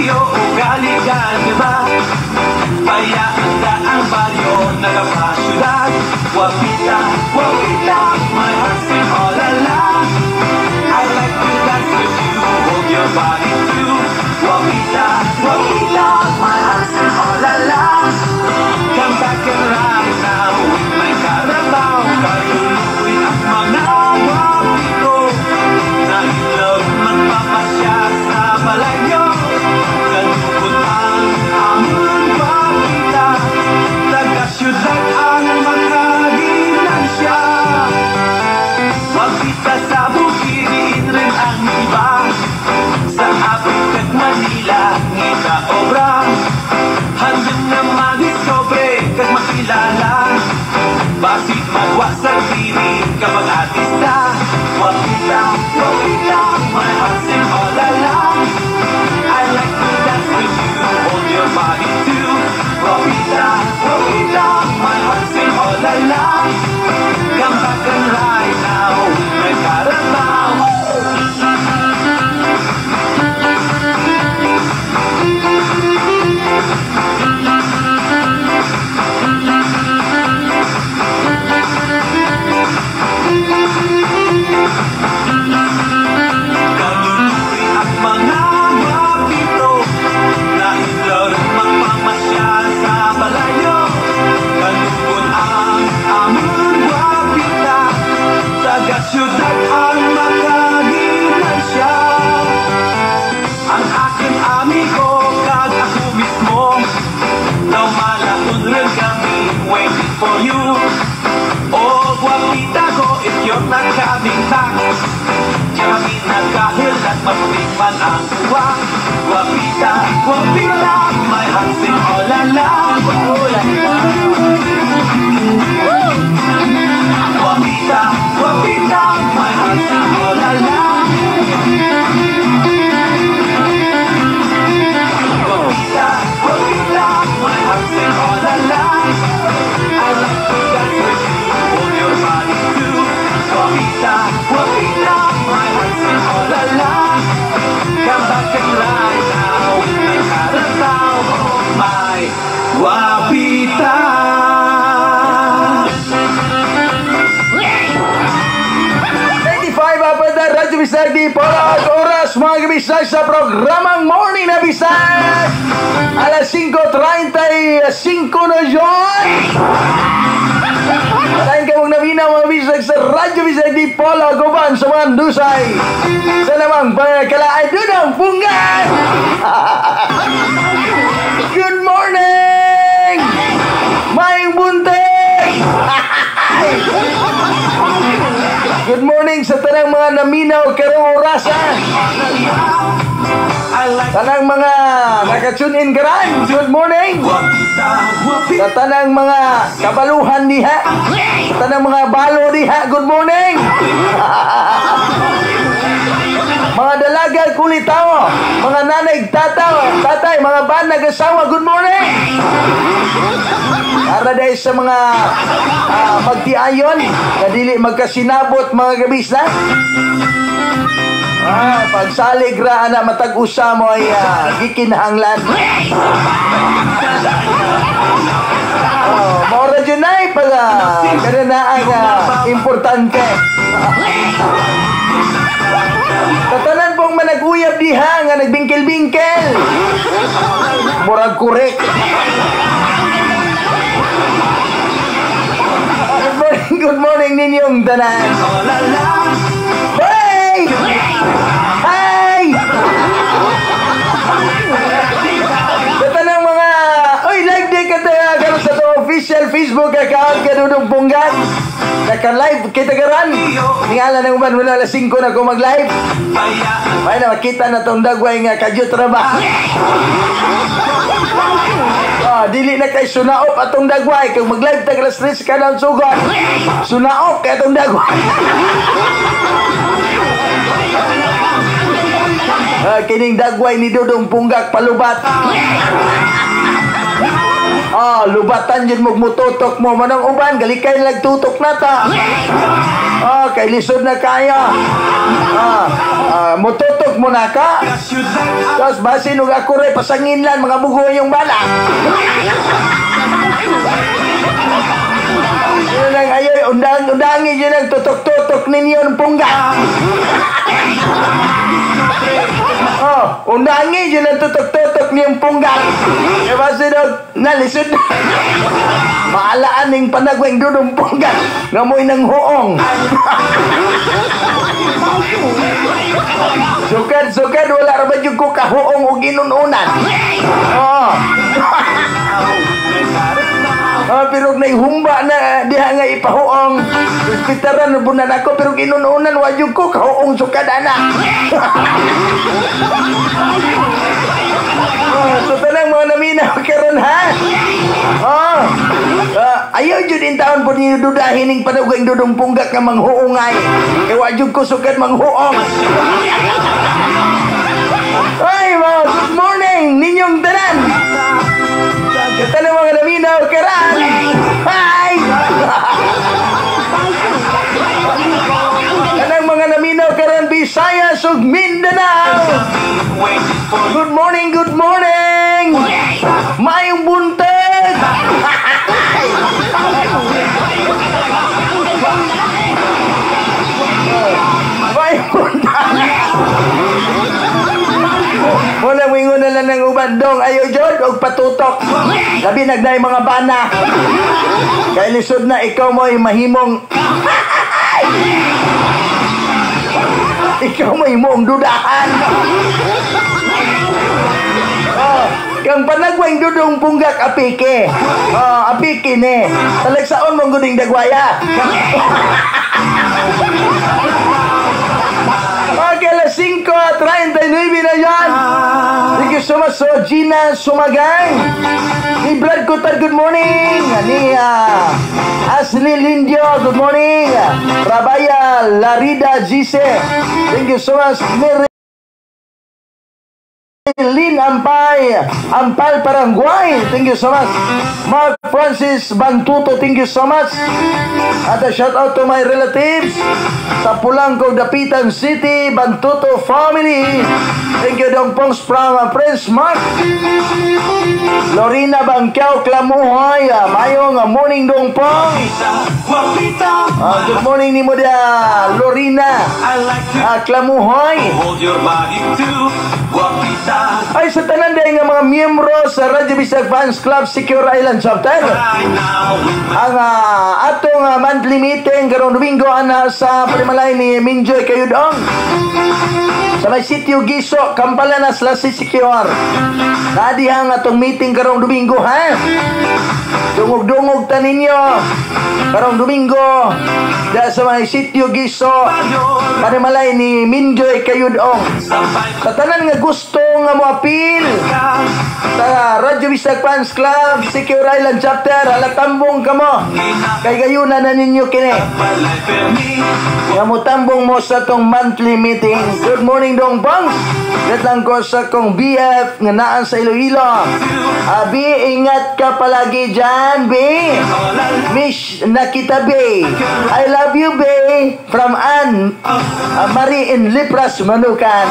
iyo ugali-gal, diba? Bayaan ka ang baryo, nagpasyudad. Wapita, wapita, my heart's in all alone. I like to dance with you, hold your body too. Wapita, wapita, my heart's in all alone. Come back and ride now with my Carabao. Kaluluwi ang mga wapito na ilog magpapasya sa balayo. Ganukot ang amon wapita, taga-syudad ang makaginansya. Wapita sa bukidin rin ang iba, sa Apit at Manila ngita obra. Handang na mag-discover kag makilala, basit magwa sa TV kapag artista. Wapita, wapita, my heart's in all alone. I like to dance with you, hold your body too. Wapita, wapita, my heart's in all alone. Come back and ride now, my Carabao. Kaluluwi at mga wapito na itlog magpamasya sa balayo. Kalukot ang amon wapita, taga-syudad ang makaginansya. Ang aking amigo kag ako mismo, daw malakon rin kami waiting for you. Oh, wapita ko, if you're not coming back, kami nagkahilat, mabutikman ang uwa. Wapita, wapita, my heart's in all alone. Wapita, wapita, my heart's in all alone. Wapita, wapita, my heart's in all alone. I like to dance with you, hold your body too. Wapita, wapita, my heart's in all alone. Come back and ride now, my Carabao, my wapita. Radyo Bisag di Polag, oras mga kabisag sa programang Morning na Bisag. Alas 5:35 na yun. Saan ka mong nabina mga bisag sa Radyo Bisag di Polag, uban sa mga dusay. Sa namang pagkalaay doon ang punggan. Good morning, Mayong Bunting. Good morning sa tanang mga naminaw karong orasa. Tanang mga nakatune in karan. Good morning. Sa tanang mga kabaluhan diha, sa tanang mga balo diha. Good morning. Mga dalaga kulitaw, mga nanay tatay, mga ban nag-asawa. Good morning. Para dahil sa mga magtiayon na dili magkasinabot mga gabis na. Pagsalig ra na matag-usa mo ay gikinahanglan. Maura dyan ay pag ganun na ang importante. Tatanan pong managuyab diha nga nagbingkel-bingkel. Murag kurek. Good morning ninyong tanan. Hey! Hey! Tatanang mga like day ka tayo sa to official Facebook account Kadudong Punggan. Naka-live kita karan. Tingala ng uban mula alas 5 na ko mag-live. May na makita na tong dagway nga kadyot raba. Dili na kay sunaop atong dagway. Kung mag-live tag alas 3 ka ng sugot, sunaop kay atong dagway. Kining dagway ni Dudong Punggak palubat. Lubatan dyan mututok mo. Manang uban, galikay nagtutok na ta. Kay lisod na kaya. Mututok tutok mo na ka. Tapos basin nung ako rin, pasanginlan, mga bugo yung bala. Yun lang, ayaw, undangin yun ang tutok-tutok ninyo ng pungga. Undangin yun ang tutok-tutok niyong pungga. Kaya basin nung nalisod na. Maalaan ng panagweng dudong pungga. Ngamoy ng huong. Sukad, wala ra ba yung kukahuong o ginununan? Pero naihumba na diha nga ipahuong. Hospitaran na bunan ako, pero ginununan wajud ko kahuong sukad anak. So tanang mga naminaw karon ha. Ayaw jud in taon po niyo dudahin ning panugay dudong punggak nga manghuungay. Kay wajud ko sukad manghuong. Ay, good morning ninyong tanan. Tanang mga naminaw karon. Hi. Tanang mga naminaw karon Visayas ug Mindanao. Good morning, good morning. Mayong buntag. Mayong buntag. Muna wingon na lang ng ubandong ayaw jod og patutok. Labi nagday mga bana. Kay lisod na ikaw mo'y mahimong ikaw mo'y mong dudahan. Kang panagwang dudong punggak apike. Apike ni. Talagsaon mong guding dagwaya. Okay, alas 5:39 na yan. Thank you so much, so Gina Sumagang. Ni Brad Kutar, good morning. Ni Ashley Lindio, good morning. Rabaya Larida Gise. Thank you so much. Lin Ampal Parangguay, thank you so much. Mark Francis Bantuto, thank you so much. At a shout out to my relatives sa Pulangco, Dapitan City, Bantuto family. Thank you Dongpongs from Prince Mark. Lorina Bangkiao, Klamuhoy, mayong morning Dongpong. Good morning ni mo dia Lorina Klamuhoy. Ay sa tanan day nga mga miyembro sa Radyo Bisag Fans Club Secure Island Chapter. Ang atong monthly meeting karong Domingo ana sa Palimalay ni Minjoy Kayudong. Sa may sitio Giso, Kampalanas, Lasi Secure. Nadihang atong meeting karong Domingo ha. Dungog-dungog ta ninyo karong Domingo da sa may sitio Giso, Palimalay ni Minjoy Kayudong. Sa tanan nga gusto nga mo appeal sa Radyo Bisag Fans Club Secure Island Chapter, alatambong ka mo kay gayuna na ninyo kini nga mo tambong mo sa tong monthly meeting. Good morning dong bangs. Gatlang ko sa kong BF nga naan sa Iloilo. Abi, ingat ka palagi dyan, B. Miss Nakita, B. I love you, B. From Ann Marie in Lipras, Manukan.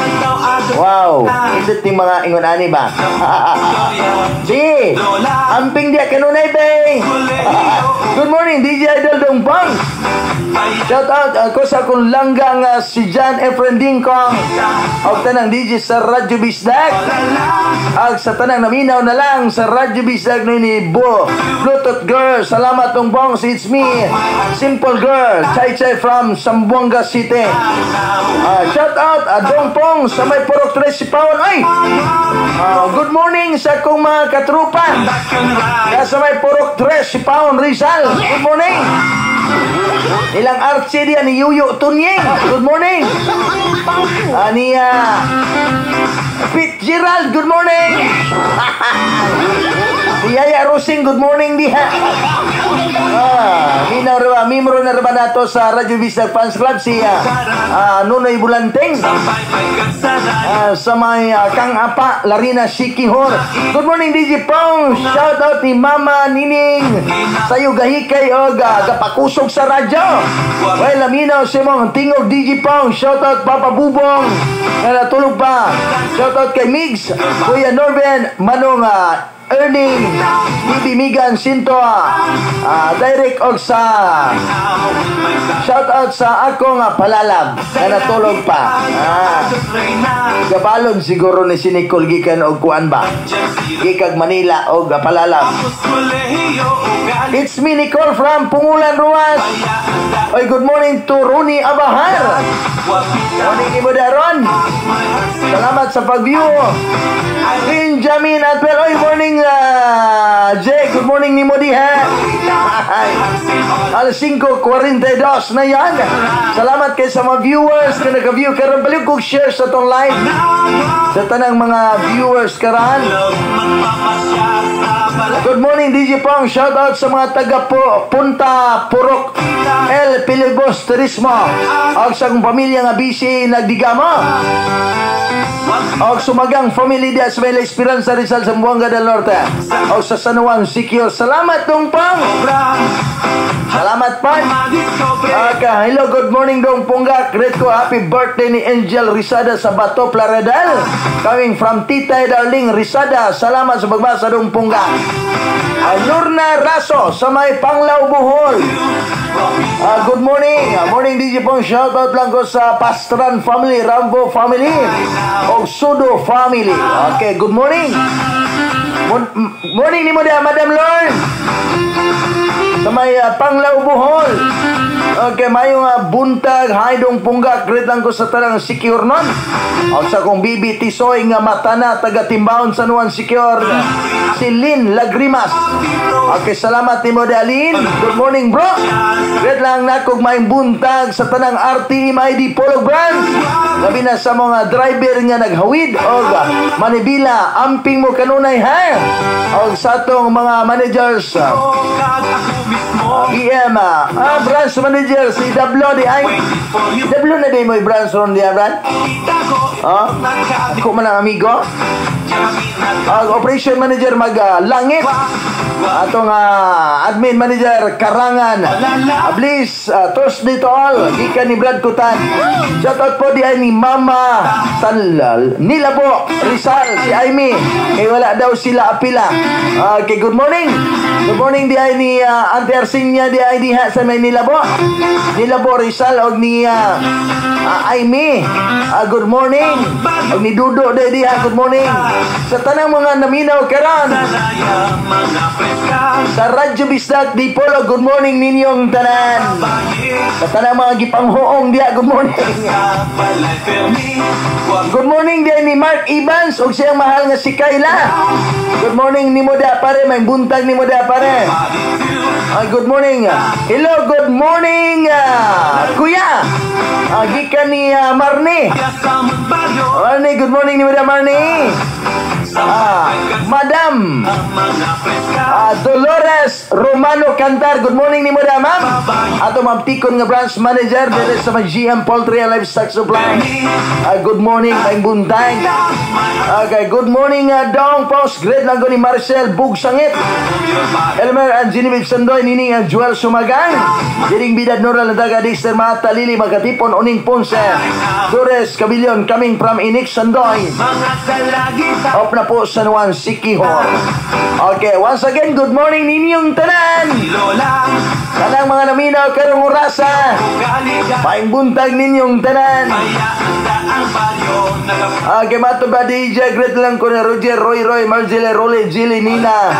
Wow. Indot ni mga ingon-ani ba? B. Amping dia kanunay, B. Good morning, DJ Idol dong bangs. Shout out ako sa akong langgang si John Efren Dingkong. Og tanang DJ sa Radyo Bisdag. Ag sa tanang naminaw na lang sa Radyo Bisdag ni Bo Bluetooth Girl. Salamat tong bongs. It's me, Simple Girl, Chay Chay from Sambuanga City. Shout out Dong Pong sa may Purok 3 Paon. Ay! Good morning sa akong mga katrupan sa may Purok 3 Paon Rizal. Good morning. Ilang Archie diyan ni Yuyo Tunying. Good morning. Ania Pete Gerald, good morning. Yaya Rosing, good morning diha. Minaw ra mimro na ra nato sa Radio Vista Fans Club si Nunoy Bulanteng. Sa may Kang Apa, Larina Sikihor. Good morning DJ Pong. Shout out ni Mama Nining. Sayo gahikay o gapakusog sa radyo. Well, laminaw si mong tingog DJ Pong. Shout out Papa Bubong. Na natulog pa. Shout out kay Migs, Kuya Norben, Manong Erning, Bibi Migan Sinto, direct og sa shout out sa akong palalab na natulog pa. Gabalon siguro ni si Nicole gikan og kuan ba? Gikag Manila og palalab. It's me Nicole from Pungulan Ruas. Oy, good morning to Ronnie Abahar. Morning ni mo daron. Salamat sa pag-view. Benjamin Atwell. Oy, morning Jay. Good morning ni mo diha. Alas 5:42 na yan. Salamat kay sa mga viewers na nag-view karon. Balik kong share sa tong live sa tanang mga viewers karon. Good morning DJ Pong. Shout out sa mga taga Punta Purok El Pilibos Turismo og sa akong pamilya nga busy nagdigamo og sumagang family dia sa May Esperanza Rizal sa Buanga del Norte og sa San Juan Sikio. Salamat Dong Pong. Salamat pa. Hello, good morning Dong Punggak. Great ko, happy birthday ni Angel Risada sa Bato Plaredel. Coming from Titay Darling Risada. Salamat sa pagbasa Dong Punggak. Lurna Raso sa may Panglao Bohol. Good morning. Morning DJ Pong. Shout out lang ko sa Pastran family, Rambo family o Sudo family. Okay, good morning. Morning ni mo dia Madam Lord. Sa may Panglao Bohol. Okay, mayong buntag haidong punggak. Great lang ko sa tanang Sikyor nun. O sa kong bibi tisoy nga matana taga Timbahon San Juan Sikyor. Si Lynn Lagrimas. Okay, salamat ni mo Lynn. Good morning bro. Great lang na kong mayong buntag sa tanang RTM ID Polo Branch. Labi na sa mga driver nga naghawid. O manibila, amping mo kanunay ha. O sa atong mga managers. PM branch manager si Dablo di ay Dablo na din mo branch ron di Brad. Ako man ang amigo. Operation manager Langit. Atong admin manager Karangan. Please toast dito all gikan ni Brad Kutan. Shout out po di ay ni Mama Tanlal Nilabo Rizal si Aimee. Kay wala daw sila apila. Okay, good morning. Good morning di ay ni Auntie Arsinya di ay diha sa may Nilabo Rizal og ni Aimee. Good morning. Og ni Dudo di diha good morning. Sa tanang mga naminaw karon sa Radyo Bisdak di Polo, good morning ninyong tanan. Sa tanang mga gipanghoong diha good morning. Good morning di ni Mark Evans og siyang mahal nga si Kayla. Good morning ni mo da pare, may buntag ni mo da pare. Good morning. Hello, good morning Kuya. Gikan ni Marnie. Good morning ni mo da Marnie. Madam Dolores Romano Cantar, good morning ni mo da ma'am. Ato ma'am Tikon nga branch manager dito sa GM Poultry and Livestock Supply. Good morning may buntag. Okay, good morning Dong Post. Great lang ko ni Marcel Bugsangit, Elmer and Genevieve Sandoy, nining ang Joel Sumagang, diring bidad Noral na taga Dexter Mata Lili Magatipon Uning Ponce Torres Cabillion coming from Inix Sandoy. Op na po San Juan Sikihor. Okay, once again, good morning ninyong tanan. Tanang mga naminaw karong orasa. Paing buntag ninyong tanan. Okay, mato ba DJ, great lang ko na Roger, Roy, Marcele, Role, Jilly, Nina,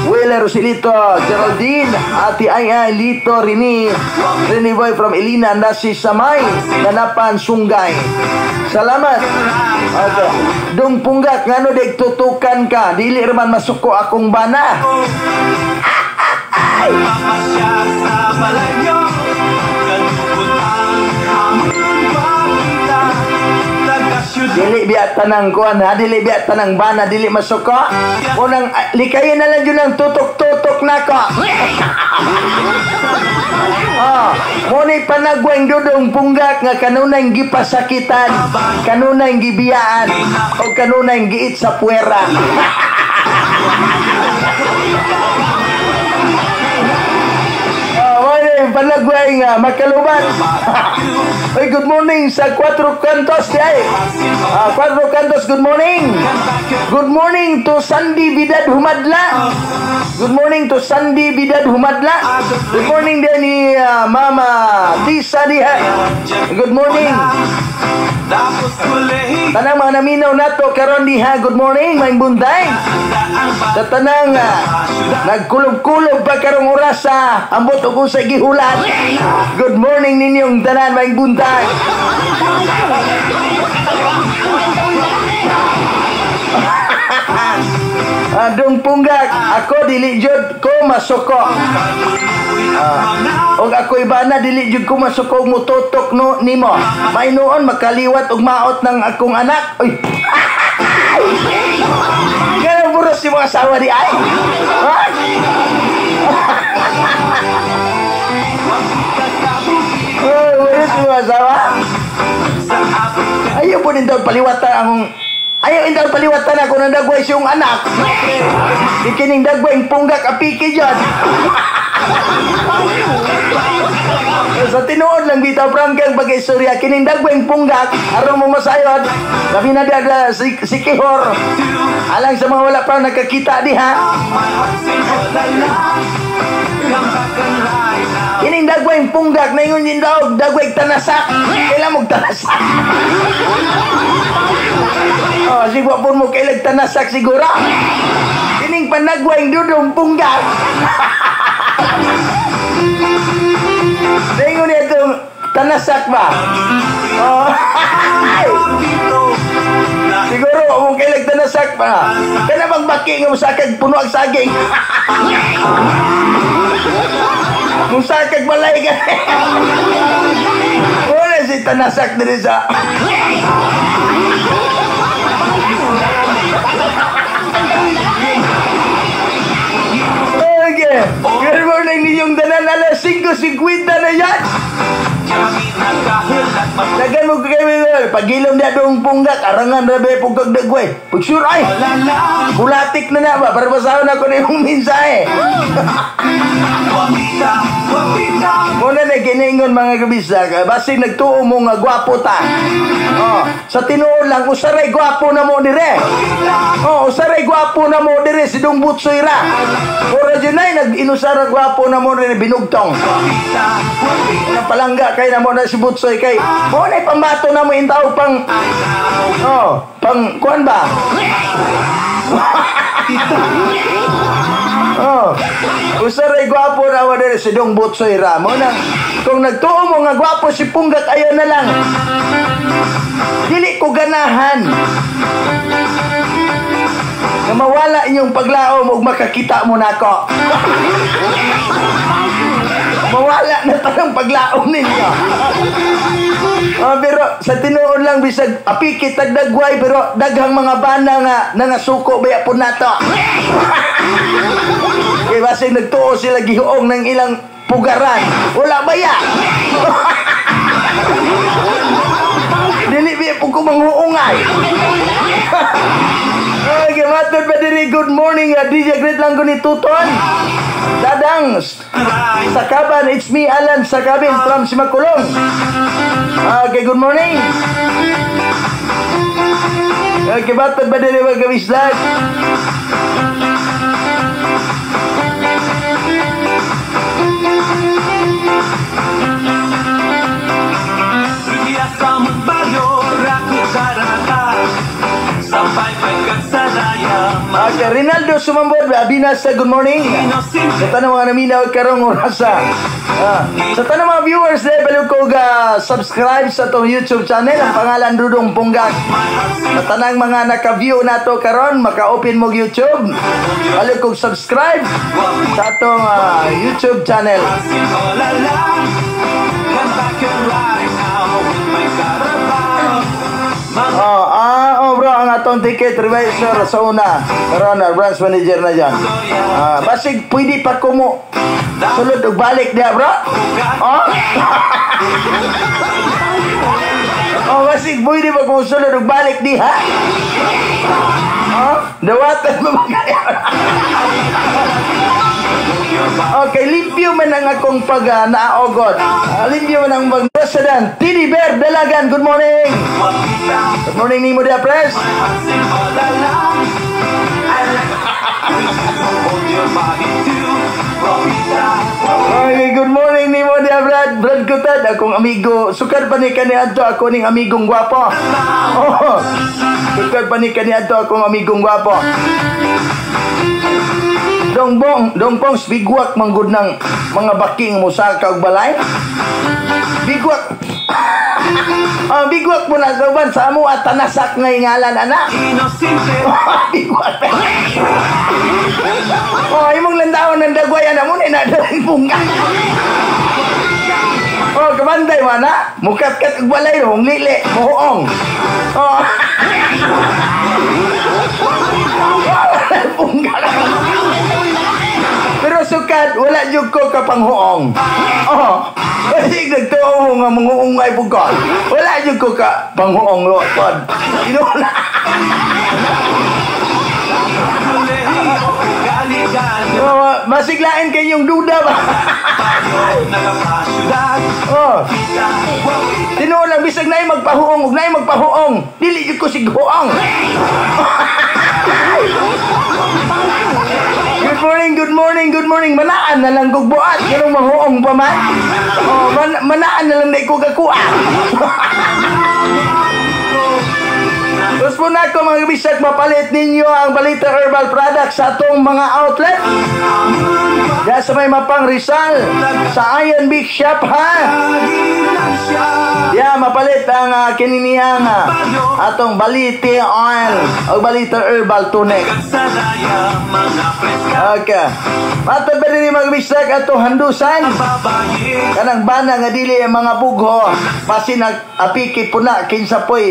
Wheeler, Rosilito, Geraldine, Ati Ay, Lito, Rini Boy from Elina, Nasi Samay, Nanapan, Sunggay. Salamat. Okay. Dong punggak, ngano dek tutukan ka, dili raman masuko akong bana. Dili biya tanang kuan ha, dili biya tanang bana, dili masuko. Unang likayin na lang yun ang tutok-tutok nako. Muni panagwang dudong punggak nga kanunay gipasakitan, kanunay gibiyaan, o kanunay giit sa puwera. Panagway nga makaluban. Hey, good morning sa Cuatro Cantos day. Cuatro Cantos, good morning. Good morning to Sandy Bidad Humadla. Good morning to Sandy Bidad Humadla. Good morning din ni Mama Tisa diha. Good morning. Tanang mga naminaw nato karon diha, good morning, maing buntay. Sa tanang nagkulob-kulob pa karong oras sa ambot ug sa gihulat. Good morning ninyong tanan, maing buntay. Adong punggak, ako dili jud ko masuko. Og ako ibana dili jud ko masuko mututok no nimo. May noon makaliwat og maot ng akong anak. Uy. Ganang buros si mga asawa di ay. Oh, buros si mga asawa. Ayaw po din daw paliwatan akong ayaw indaw paliwatan ako ng dagway siyong anak. Ikining dagway punggak apiki dyan. Sa tinuod lang bitaw prangkang pag-istorya, kining dagway punggak arong mo masayod. Labi na dada si Kihor. Alang sa mga wala pa nakakita diha. Kining dagway punggak na ingon din daw dagway tanasak. Kailan mong tanasak? Oh, sigwa po mo kailag tanasak siguro. Kining panagway dudong punggak. Tingon niya itong tanasak ba? Oh. Siguro mo kailag tanasak pa. Kana bang baki nga musakag puno ang saging. Musakag balay ka. Wala si tanasak diri sa. Okay. Good morning ninyong tanan, alas 5:50 na yan. Dagan mo kayo, pagilom na doong punggak, arangan rabe punggak dagway. Pagsure ay, bulatik na na ba, para basahan ako na yung mensahe. Muna na kiningon mga kabisa, basi nagtuo mo nga gwapo ta. Oh, sa tinuon lang, usaray gwapo na mo dire. Oh, usaray gwapo na mo dire, si Dong Butsoy ra. Ora dyan ay, nag-inusara gwapo na mo dire, binugtong. Napalangga kay na mo na si Butsoy kay. Mo na pambato na mo intaw pang, oh, pang, kuan ba? Oh, usaray gwapo na mo dire, si Dong Butsoy ra. Mo na, kung nagtuo mo nga gwapo si Punggak, ayaw na lang. Dili ko ganahan na mawala inyong paglaom ug makakita mo nako. Mawala na tanang paglaom ninyo. Pero sa tinuod lang bisag apikit tagdagway, pero daghang mga bana nga nangasuko baya po nato. Kaya basig nagtuo sila gihuong ng ilang pugaran. Wala baya. Dili biya po ko manghuungay. Okay, matod pa diri, good morning, DJ Great lang ko ni Tuton. Dadang, Sakaban, it's me, Alan Sakabin from Simakulong. Okay, good morning. Okay, matod pa diri mga kabisdag. Okay, Rinaldo Sumambod, Binasa, good morning. Sa tanang mga naminaw karong orasa. Sa tanang mga viewers, baliw ko subscribe sa itong YouTube channel. Ang pangalan Dudong Punggak. Sa tanang mga naka-view na to karon, maka-open mo YouTube. Baliw ko subscribe sa itong YouTube channel. atong ticket revisor sa una. Karon branch manager na dyan. Basig pwede pa ko mo sulod og balik diya, bro. Basig pwede pa ko sulod og balik diha. Dawatan mo kaya. Okay, limpyo man ang akong pag-naogod. Limpyo man ang mag-president. Teddy Bear Dalagan, good morning. Good morning, Nimo Dia Press. Okay, good morning, Nimo Dia Brad Kutad, akong amigo. Sukad pa ni kaniadto ako ning amigong gwapo. Sukad pa ni kaniadto akong amigong gwapo. Dongpong bigwak manggod ng mga baking mo sa kaugbalay. Bigwak. Bigwak mo na kauban sa amo at tanasak nga ngalan, anak. Bigwak. Imong landawan ng dagwayan na mo na dalang bunga. Kabantay mo, anak. Mukat-kat ugbalay, hong lili, muhuong. Bunga na. Pero sukad, wala jud ko kapanghuong. Kasi nagtuong nga manguungay po ko. Wala jud ko kapanghuong lotod. Inola. Masiglain kayong duda ba? Tinulang bisag na magpahuong, ug na magpahuong. Dili jud ko sighuong. Good morning. Manaan na lang kog buat. Ganong mahuong pa man. Manaan na lang na iko kakuha. Tapos po na ako mga bisag, mapalit ninyo ang Balita Herbal Products sa atong mga outlet. Diyan sa may Mapang Rizal, sa Iron Big Shop, ha? Diyan, mapalit ang kininiyang atong Baliti Oil o Balita Herbal Tunic. Okay. Matod ba rin mga bisag atong handusan? Kanang bana nga dili ang mga bugho, pasinag apiki po na, kinsa po'y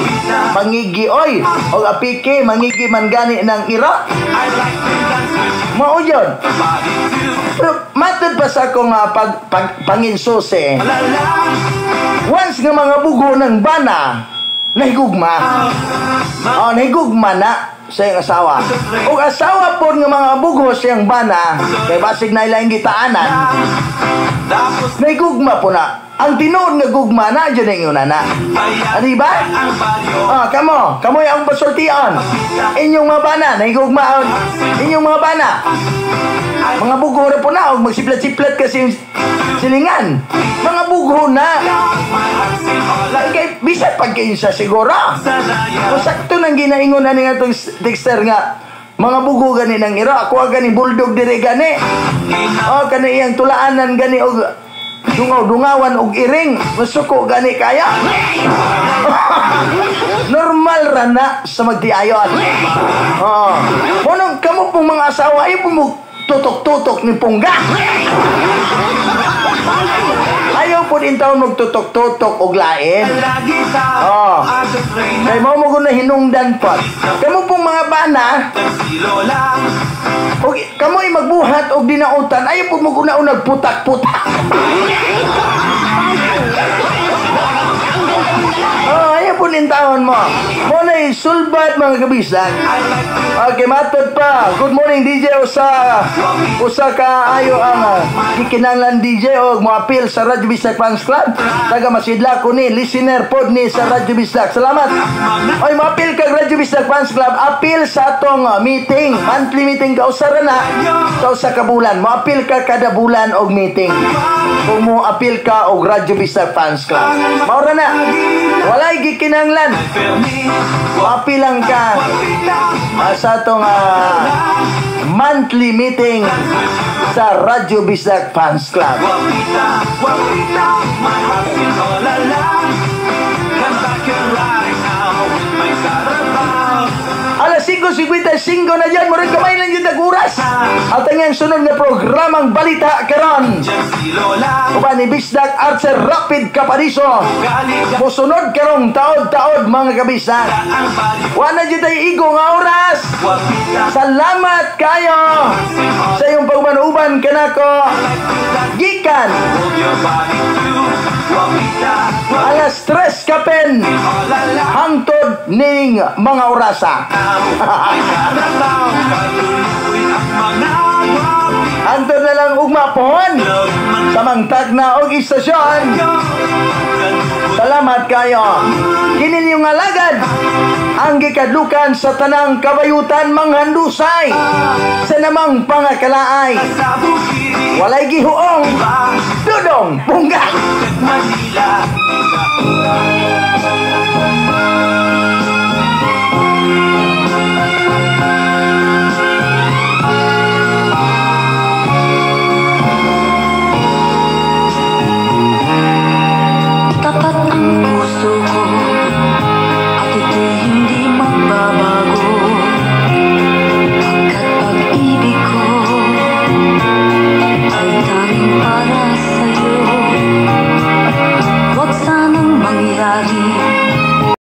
mangigi oy. O apike mangigi man gani ng ira. Mao yun. Matod pa sa akong panginsusi. Once nga mga bugo ng bana nahigugma. Nahigugma na sa iyang asawa. O asawa po nga mga bugo sa iyang bana, kay basig na ilang gitaanan, nahigugma po na. Ang tinuod nga gugma na dyan ang yun, na. Di ba? Kamo yung pasultian. Inyong mga bana, nahigugma. Inyong mga bana. Mga bugho na po na, o magsiplat-siplat kasi silingan. Mga bugho na. Bisat pagkainsa siguro. Kung sakto nang ginaingon na nga itong texter nga, mga bugo gani ng ira. Ako gani bulldog dire gani. Kani iyang tulaanan gani o dungaw-dungawan og iring, masuko gani kaya. Normal ra na sa magtiayon. Munong kamo pong mga asawa ay tutok-tutok ni pungga. Ayaw po din taon magtutok-tutok og lain. Kay mo na hinungdan pa. Kamo pong mga bana, og kamoy magbuhat og dinautan, ayaw po maguna-unag putak-putak. Ayaw po din taon mo. Muna sulbat mga kabisag. Okay, matod pa. Good morning DJ usa ka ayo ang gikinanglan DJ og mo appeal sa Radyo Bisag Fans Club. Taga masidla ko ni listener pod ni sa Radyo Bisag. Salamat. Oy, mo appeal kag Radyo Bisag Fans Club. Appeal sa atong meeting, monthly meeting ka usara na sa usa ka bulan. Mo appeal ka kada bulan og meeting. Kung mo appeal ka og Radyo Bisag Fans Club. Maura na. Walay gikinanglan. Mo appeal lang ka sa atong monthly meeting sa Radyo Bisag Fans Club. Alas 5 5:55 na dyan. Murag kamay lang dyan oras. At ang sunod na programang balita karon. Diyan si Lola Uban ni Bisdak Archer Rapid Kapadiso. Galing Musunod karong taod-taod mga kabisdak. ang baliw Wala dyan tayo igo nga oras. Wapita Salamat kayo sa iyong pagmanuban kanako. Gikan Hold your body too Wapita alas 3 kapen Olala hangtod ning mga orasa. Ay karabaw Katuloy ang mga wapita Hangtod na lang ugma pohon Love man sa mangtag na og istasyon. Salamat kayo. Kini niyong alagad ang gikadlukan sa tanang kabayutan manghandusay sa namang pangakalaay. Sa bukid Walay gihuong Iba Dudong Punggat. Manila